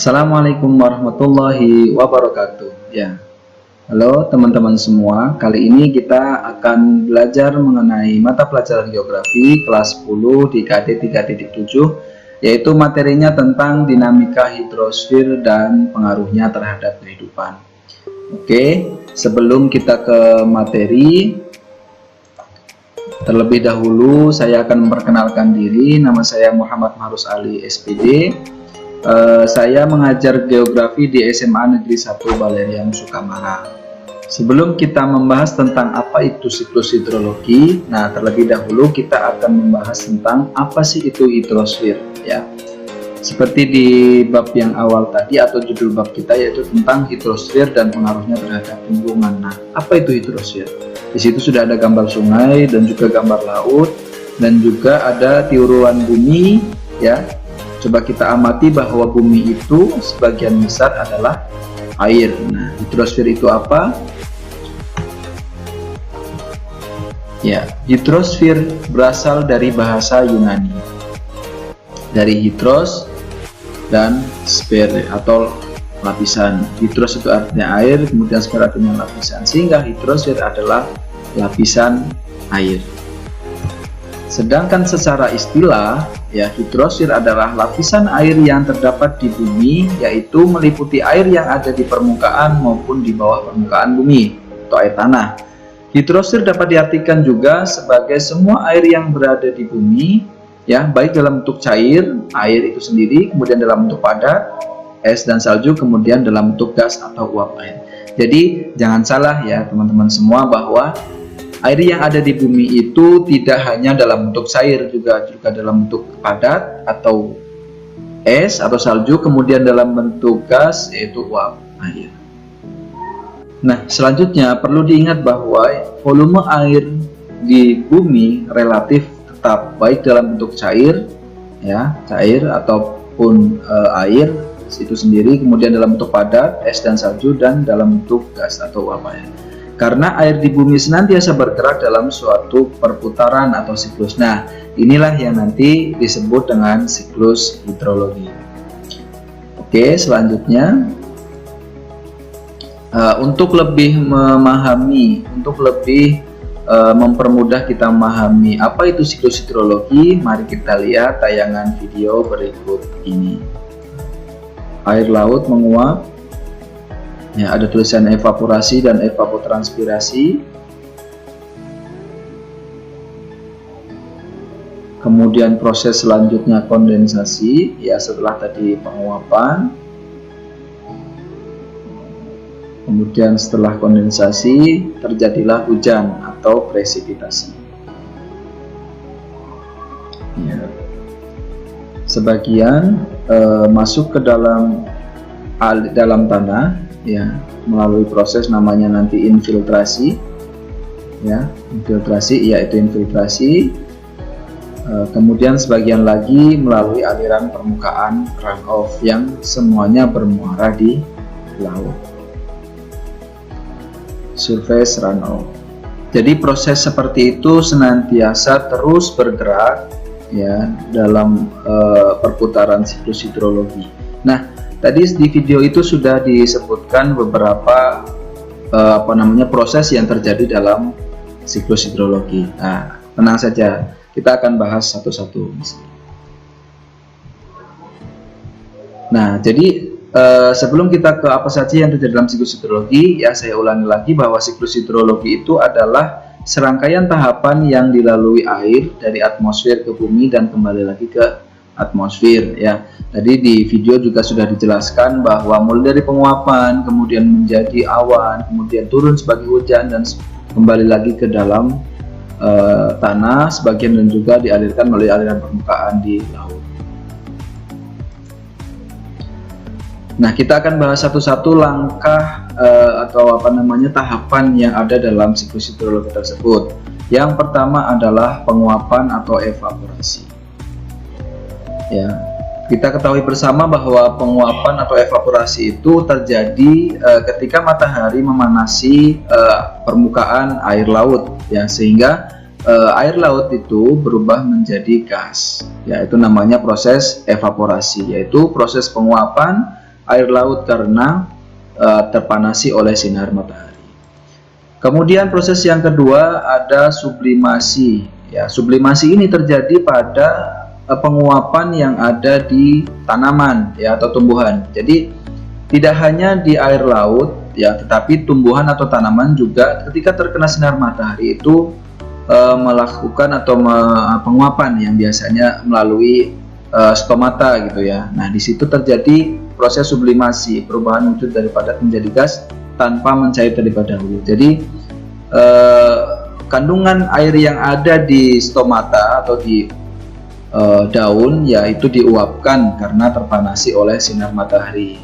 Assalamualaikum warahmatullahi wabarakatuh. Ya, halo teman-teman semua. Kali ini kita akan belajar mengenai mata pelajaran geografi kelas 10 di KD 3.7, yaitu materinya tentang dinamika hidrosfer dan pengaruhnya terhadap kehidupan. Oke, sebelum kita ke materi, terlebih dahulu saya akan memperkenalkan diri. Nama saya Muhammad Mahrus Ali, SPD. Saya mengajar geografi di SMA Negeri 1 Balerian Sukamara. Sebelum kita membahas tentang apa itu siklus hidrologi, nah terlebih dahulu kita akan membahas tentang apa sih itu hidrosfer, ya. Seperti di bab yang awal tadi atau judul bab kita, yaitu tentang hidrosfer dan pengaruhnya terhadap lingkungan. Nah, apa itu hidrosfer? Di situ sudah ada gambar sungai dan juga gambar laut dan juga ada tiuruan bumi, ya. Coba kita amati bahwa bumi itu sebagian besar adalah air. Nah, hidrosfer itu apa? Ya, hidrosfer berasal dari bahasa Yunani, dari hidros dan sfer atau lapisan. Hidros itu artinya air, kemudian sfer artinya lapisan, sehingga hidrosfer adalah lapisan air. Sedangkan secara istilah, ya, hidrosfer adalah lapisan air yang terdapat di bumi, yaitu meliputi air yang ada di permukaan maupun di bawah permukaan bumi atau air tanah. Hidrosfer dapat diartikan juga sebagai semua air yang berada di bumi, ya, baik dalam bentuk cair, air itu sendiri, kemudian dalam bentuk padat, es dan salju, kemudian dalam bentuk gas atau uap air. Jadi jangan salah ya teman-teman semua, bahwa air yang ada di bumi itu tidak hanya dalam bentuk cair, juga dalam bentuk padat atau es atau salju, kemudian dalam bentuk gas yaitu uap air. Nah, selanjutnya perlu diingat bahwa volume air di bumi relatif tetap, baik dalam bentuk cair, ya, cair ataupun air itu sendiri, kemudian dalam bentuk padat, es dan salju, dan dalam bentuk gas atau uap air. Karena air di bumi senantiasa bergerak dalam suatu perputaran atau siklus. Nah, inilah yang nanti disebut dengan siklus hidrologi. Oke, selanjutnya untuk lebih memahami, mempermudah kita memahami apa itu siklus hidrologi, mari kita lihat tayangan video berikut ini. Air laut menguap. Ya, ada tulisan evaporasi dan evapotranspirasi. Kemudian proses selanjutnya kondensasi, ya, setelah tadi penguapan. Kemudian setelah kondensasi terjadilah hujan atau presipitasi. Ya. Sebagian masuk ke dalam tanah, ya, melalui proses namanya nanti infiltrasi, ya, infiltrasi. Kemudian sebagian lagi melalui aliran permukaan runoff yang semuanya bermuara di laut, surface runoff. Jadi proses seperti itu senantiasa terus bergerak, ya, dalam perputaran siklus hidrologi. Nah, tadi di video itu sudah disebutkan beberapa proses yang terjadi dalam siklus hidrologi. Nah, tenang saja, kita akan bahas satu-satu. Nah, jadi sebelum kita ke apa saja yang terjadi dalam siklus hidrologi, ya, saya ulangi lagi bahwa siklus hidrologi itu adalah serangkaian tahapan yang dilalui air dari atmosfer ke bumi dan kembali lagi ke atmosfer, ya. Tadi di video juga sudah dijelaskan bahwa mulai dari penguapan, kemudian menjadi awan, kemudian turun sebagai hujan, dan kembali lagi ke dalam tanah sebagian, dan juga dialirkan melalui aliran permukaan di laut. Nah, kita akan bahas satu-satu langkah tahapan yang ada dalam siklus hidrologi tersebut. Yang pertama adalah penguapan atau evaporasi. Ya, kita ketahui bersama bahwa penguapan atau evaporasi itu terjadi ketika matahari memanasi permukaan air laut, ya, sehingga air laut itu berubah menjadi gas, yaitu namanya proses evaporasi, yaitu proses penguapan air laut karena terpanasi oleh sinar matahari. Kemudian proses yang kedua ada sublimasi. Ya, sublimasi ini terjadi pada penguapan yang ada di tanaman ya atau tumbuhan. Jadi tidak hanya di air laut ya, tetapi tumbuhan atau tanaman juga ketika terkena sinar matahari itu melakukan atau penguapan yang biasanya melalui stomata gitu ya. Nah, di situ terjadi proses sublimasi, perubahan wujud daripada menjadi gas tanpa mencair terlebih dahulu. Jadi kandungan air yang ada di stomata atau di daun yaitu diuapkan karena terpanasi oleh sinar matahari.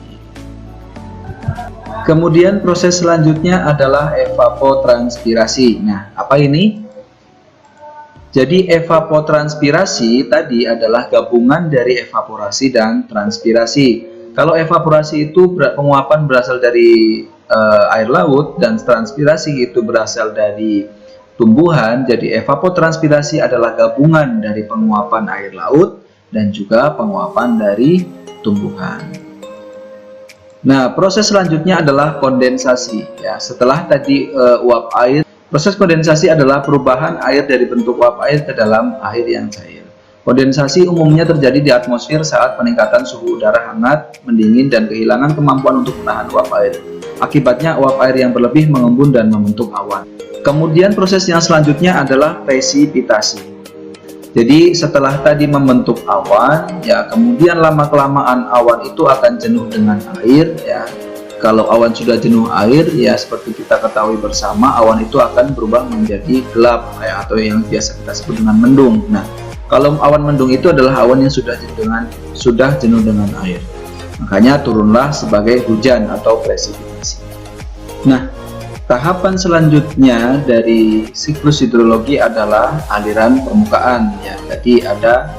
Kemudian proses selanjutnya adalah evapotranspirasi. Nah, apa ini? Jadi evapotranspirasi tadi adalah gabungan dari evaporasi dan transpirasi. Kalau evaporasi itu penguapan berasal dari air laut dan transpirasi itu berasal dari tumbuhan. Jadi evapotranspirasi adalah gabungan dari penguapan air laut dan juga penguapan dari tumbuhan. Nah, proses selanjutnya adalah kondensasi. Ya, setelah tadi uap air, proses kondensasi adalah perubahan air dari bentuk uap air ke dalam air yang cair. Kondensasi umumnya terjadi di atmosfer saat peningkatan suhu udara hangat, mendingin, dan kehilangan kemampuan untuk menahan uap air. Akibatnya uap air yang berlebih mengembun dan membentuk awan. Kemudian proses yang selanjutnya adalah presipitasi. Jadi setelah tadi membentuk awan, ya kemudian lama-kelamaan awan itu akan jenuh dengan air. Ya, kalau awan sudah jenuh air, ya seperti kita ketahui bersama, awan itu akan berubah menjadi gelap, ya, atau yang biasa kita sebut dengan mendung. Nah, kalau awan mendung itu adalah awan yang sudah jenuh dengan air. Makanya turunlah sebagai hujan atau presipitasi. Nah, tahapan selanjutnya dari siklus hidrologi adalah aliran permukaan. Ya, tadi ada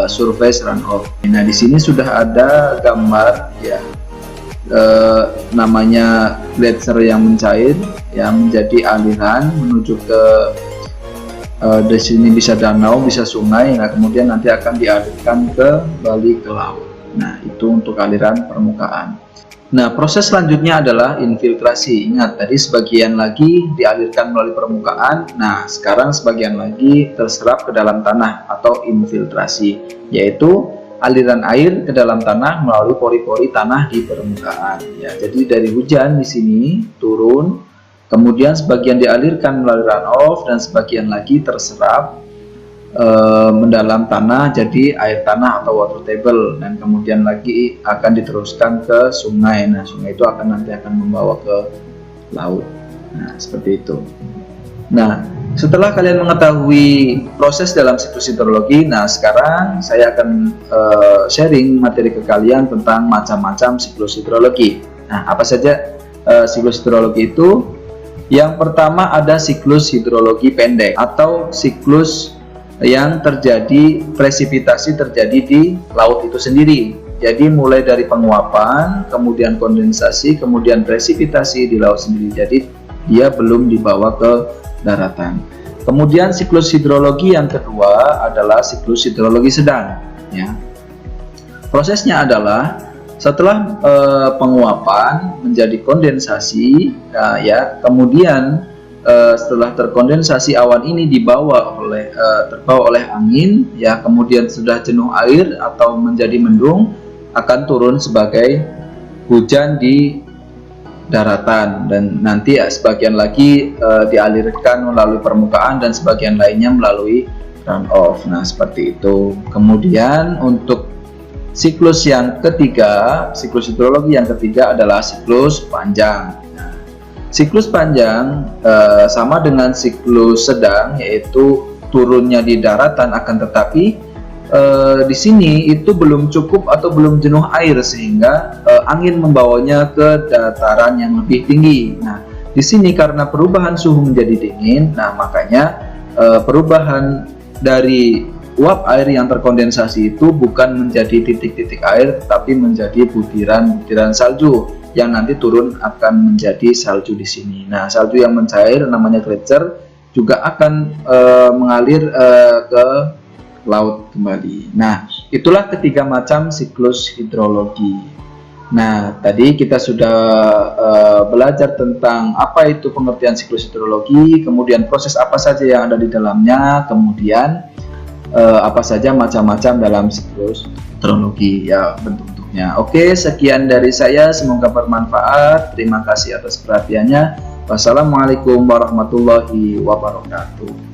surface runoff. Nah, di sini sudah ada gambar ya, namanya gletser yang mencair, yang menjadi aliran menuju ke dari sini bisa danau, bisa sungai. Nah, kemudian nanti akan dialirkan kembali ke laut. Nah, itu untuk aliran permukaan. Nah, proses selanjutnya adalah infiltrasi. Ingat, tadi sebagian lagi dialirkan melalui permukaan. Nah, sekarang sebagian lagi terserap ke dalam tanah atau infiltrasi, yaitu aliran air ke dalam tanah melalui pori-pori tanah di permukaan. Ya, jadi dari hujan di sini turun, kemudian sebagian dialirkan melalui runoff dan sebagian lagi terserap mendalam tanah jadi air tanah atau water table, dan kemudian lagi akan diteruskan ke sungai. Nah, sungai itu nanti akan membawa ke laut. Nah, seperti itu. Nah, setelah kalian mengetahui proses dalam siklus hidrologi, nah sekarang saya akan sharing materi ke kalian tentang macam-macam siklus hidrologi. Nah, apa saja siklus hidrologi itu? Yang pertama ada siklus hidrologi pendek atau siklus yang terjadi presipitasi terjadi di laut itu sendiri. Jadi mulai dari penguapan, kemudian kondensasi, kemudian presipitasi di laut sendiri. Jadi dia belum dibawa ke daratan. Kemudian siklus hidrologi yang kedua adalah siklus hidrologi sedang. Ya. Prosesnya adalah setelah penguapan menjadi kondensasi, ya, kemudian setelah terkondensasi awan ini terbawa oleh angin, ya, kemudian sudah jenuh air atau menjadi mendung, akan turun sebagai hujan di daratan, dan nanti ya, sebagian lagi dialirkan melalui permukaan dan sebagian lainnya melalui runoff. Nah, seperti itu. Kemudian untuk siklus yang ketiga, siklus hidrologi yang ketiga adalah siklus panjang. Siklus panjang sama dengan siklus sedang, yaitu turunnya di daratan, akan tetapi di sini itu belum cukup atau belum jenuh air sehingga angin membawanya ke dataran yang lebih tinggi. Nah, di sini karena perubahan suhu menjadi dingin, nah makanya perubahan dari uap air yang terkondensasi itu bukan menjadi titik-titik air, tetapi menjadi butiran-butiran salju yang nanti turun akan menjadi salju di sini. Nah, salju yang mencair namanya gletser juga akan mengalir ke laut kembali. Nah, itulah ketiga macam siklus hidrologi. Nah, tadi kita sudah belajar tentang apa itu pengertian siklus hidrologi, kemudian proses apa saja yang ada di dalamnya, kemudian apa saja macam-macam dalam siklus hidrologi ya bentuk-bentuknya. Oke, sekian dari saya, semoga bermanfaat. Terima kasih atas perhatiannya. Wassalamualaikum warahmatullahi wabarakatuh.